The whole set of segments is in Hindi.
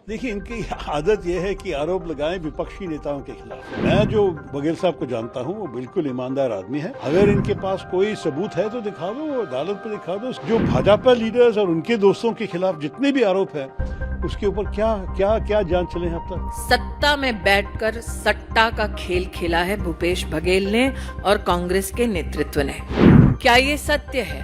देखिए, इनकी आदत यह है कि आरोप लगाएं विपक्षी नेताओं के खिलाफ। मैं जो बघेल साहब को जानता हूं वो बिल्कुल ईमानदार आदमी है। अगर इनके पास कोई सबूत है तो दिखा दो, अदालत पे दिखा दो। जो भाजपा लीडर्स और उनके दोस्तों के खिलाफ जितने भी आरोप है उसके ऊपर क्या जांच चले हैं अब तक। सत्ता में बैठकर सट्टा का खेल खेला है भूपेश बघेल ने और कांग्रेस के नेतृत्व ने। क्या ये सत्य है?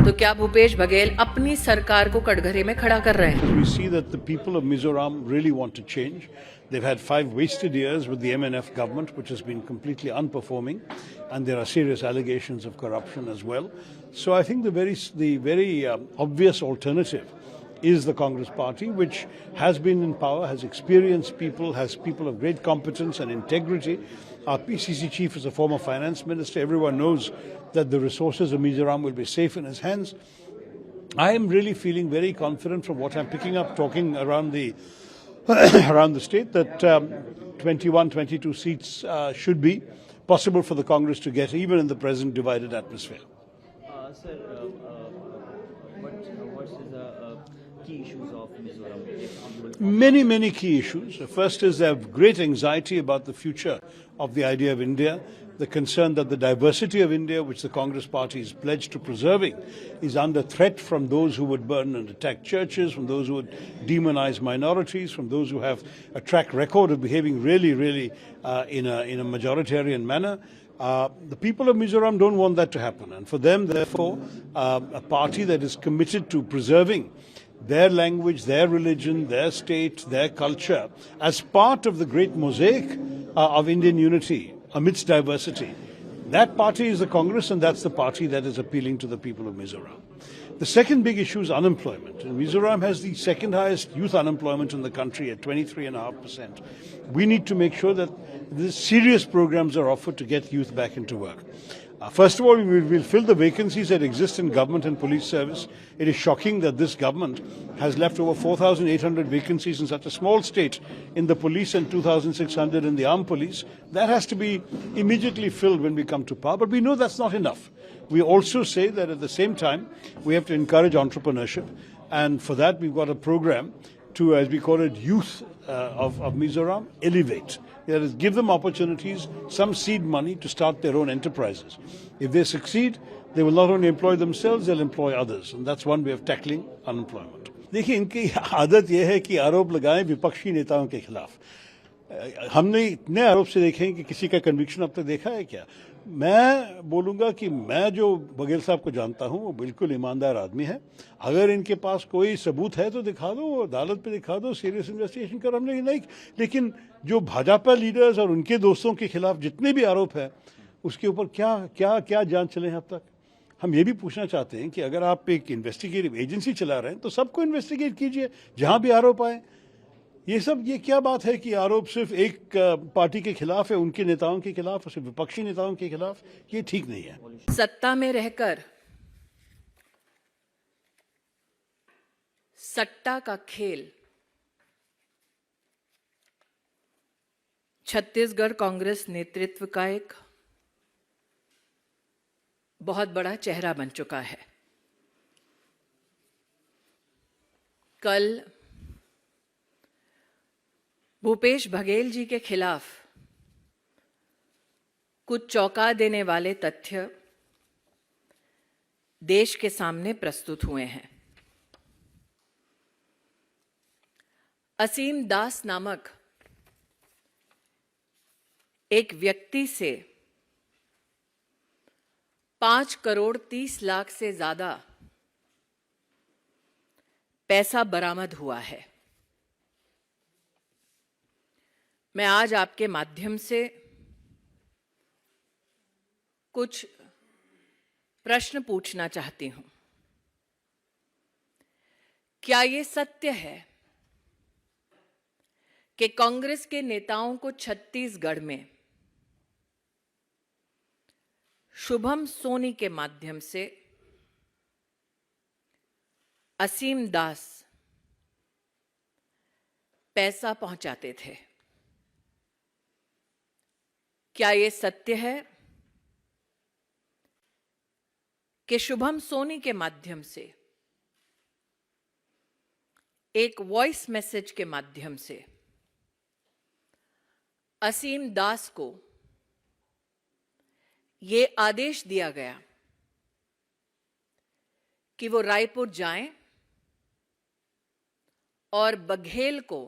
तो क्या भूपेश बघेल अपनी सरकार को कटघरे में खड़ा कर रहे हैं? We see that the people of Mizoram really want to change. They've had 5 wasted years with the MNF government, which has been completely unperforming, and there are serious allegations of corruption as well. So I think the very obvious alternative is the Congress Party, which has been in power, has experienced people, has people of great competence and integrity. Our PCC chief is a former finance minister. Everyone knows that the resources of Mizoram will be safe in his hands. I am really feeling very confident from what I'm picking up, talking around the around the state, that 21, 22 seats should be possible for the Congress to get, even in the present divided atmosphere. Sir, what is the key issues of Mizoram? Many key issues. First is they have great anxiety about the future of the idea of India. The concern that the diversity of India, which the Congress Party is pledged to preserving, is under threat from those who would burn and attack churches, from those who would demonize minorities, from those who have a track record of behaving really in a majoritarian manner. The people of Mizoram don't want that to happen, and for them, therefore, a party that is committed to preserving their language, their religion, their state, their culture as part of the great mosaic of Indian unity amidst diversity. That party is the Congress, and that's the party that is appealing to the people of Mizoram. The second big issue is unemployment. And Mizoram has the second highest youth unemployment in the country at 23.5%. We need to make sure that serious programs are offered to get youth back into work. First of all, we will fill the vacancies that exist in government and police service. It is shocking that this government has left over 4,800 vacancies in such a small state in the police and 2,600 in the armed police. That has to be immediately filled when we come to power. But we know that's not enough. We also say that at the same time, we have to encourage entrepreneurship. And for that, we've got a program to, as we call it, youth of Mizoram, Elevate. That is, give them opportunities, some seed money to start their own enterprises. If they succeed, they will not only employ themselves, they'll employ others. And that's one way of tackling unemployment. देखिए, इनकी आदत यह है कि आरोप लगाएं विपक्षी नेताओं के खिलाफ। हमने इतने आरोप से देखे हैं कि किसी का कन्विक्शन अब तक देखा है क्या? मैं बोलूंगा कि मैं जो बघेल साहब को जानता हूं वो बिल्कुल ईमानदार आदमी है। अगर इनके पास कोई सबूत है तो दिखा दो, अदालत पे दिखा दो, सीरियस इन्वेस्टिगेशन करो। हमने नहीं, लेकिन जो भाजपा लीडर्स और उनके दोस्तों के खिलाफ जितने भी आरोप है उसके ऊपर क्या जांच चले हैं अब तक। हम ये भी पूछना चाहते हैं कि अगर आप एक इन्वेस्टिगेटिव एजेंसी चला रहे हैं तो सबको इन्वेस्टिगेट कीजिए जहां भी आरोप आए। ये क्या बात है कि आरोप सिर्फ एक पार्टी के खिलाफ है, उनके नेताओं के खिलाफ, सिर्फ विपक्षी नेताओं के खिलाफ? ये ठीक नहीं है। सत्ता में रहकर सट्टा का खेल छत्तीसगढ़ कांग्रेस नेतृत्व का एक बहुत बड़ा चेहरा बन चुका है। कल भूपेश बघेल जी के खिलाफ कुछ चौंका देने वाले तथ्य देश के सामने प्रस्तुत हुए हैं। असीम दास नामक एक व्यक्ति से 5 करोड़ 30 लाख से ज्यादा पैसा बरामद हुआ है। मैं आज आपके माध्यम से कुछ प्रश्न पूछना चाहती हूं। क्या ये सत्य है कि कांग्रेस के नेताओं को छत्तीसगढ़ में शुभम सोनी के माध्यम से असीम दास पैसा पहुंचाते थे? क्या यह सत्य है कि शुभम सोनी के माध्यम से एक वॉइस मैसेज के माध्यम से असीम दास को ये आदेश दिया गया कि वो रायपुर जाएं और बघेल को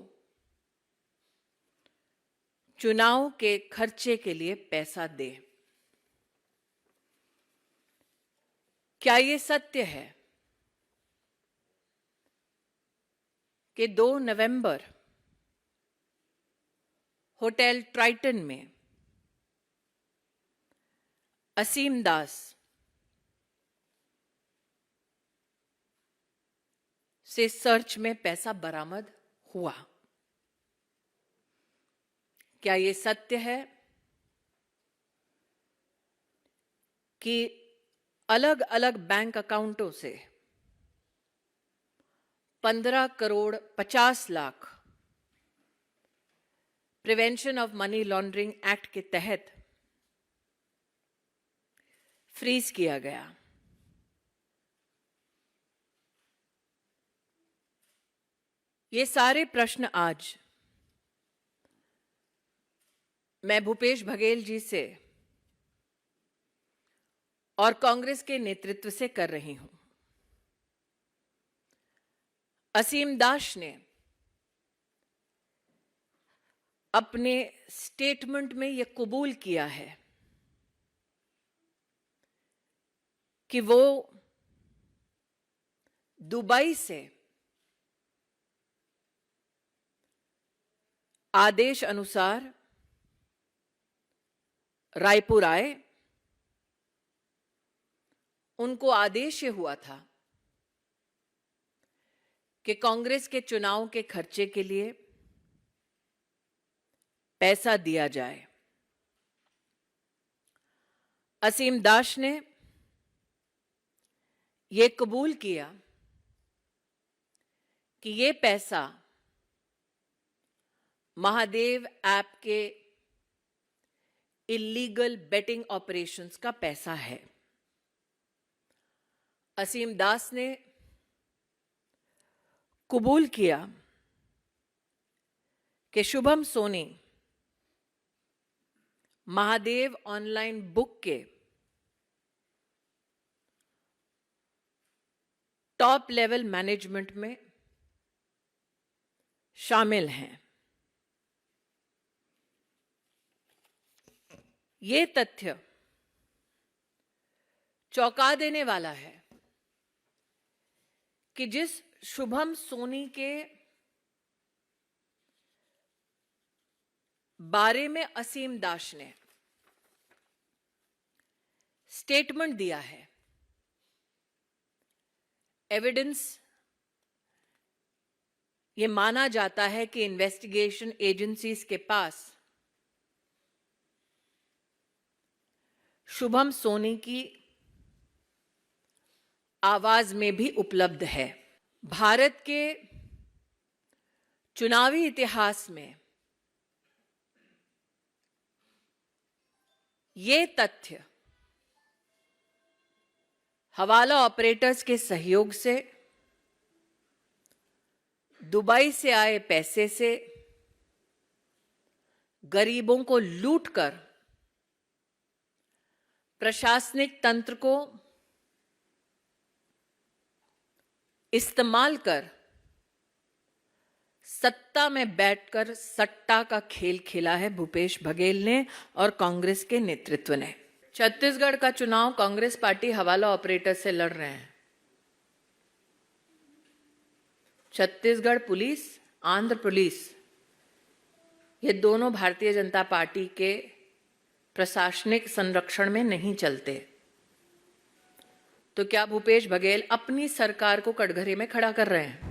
चुनाव के खर्चे के लिए पैसा दे। क्या ये सत्य है कि 2 नवंबर होटल ट्राइटन में असीम दास से सर्च में पैसा बरामद हुआ? क्या ये सत्य है कि अलग अलग बैंक अकाउंटों से 15 crore 50 lakh prevention of money laundering act के तहत फ्रीज किया गया? ये सारे प्रश्न आज मैं भूपेश बघेल जी से और कांग्रेस के नेतृत्व से कर रही हूं। असीम दास ने अपने स्टेटमेंट में यह कबूल किया है कि वो दुबई से आदेश अनुसार रायपुर आए। उनको आदेश ये हुआ था कि कांग्रेस के चुनाव के खर्चे के लिए पैसा दिया जाए। असीम दास ने यह कबूल किया कि यह पैसा महादेव ऐप के इलीगल बेटिंग ऑपरेशंस का पैसा है। असीम दास ने कबूल किया कि शुभम सोनी महादेव ऑनलाइन बुक के टॉप लेवल मैनेजमेंट में शामिल हैं। ये तथ्य चौंका देने वाला है कि जिस शुभम सोनी के बारे में असीम दास ने स्टेटमेंट दिया है, एविडेंस ये माना जाता है कि इन्वेस्टिगेशन एजेंसीज के पास शुभम सोनी की आवाज में भी उपलब्ध है। भारत के चुनावी इतिहास में ये तथ्य हवाला ऑपरेटर्स के सहयोग से दुबई से आए पैसे से गरीबों को लूटकर प्रशासनिक तंत्र को इस्तेमाल कर सत्ता में बैठकर सट्टा का खेल खेला है भूपेश बघेल ने और कांग्रेस के नेतृत्व ने। छत्तीसगढ़ का चुनाव कांग्रेस पार्टी हवाला ऑपरेटर से लड़ रहे हैं। छत्तीसगढ़ पुलिस, आंध्र पुलिस, ये दोनों भारतीय जनता पार्टी के प्रशासनिक संरक्षण में नहीं चलते। तो क्या भूपेश बघेल अपनी सरकार को कटघरे में खड़ा कर रहे हैं?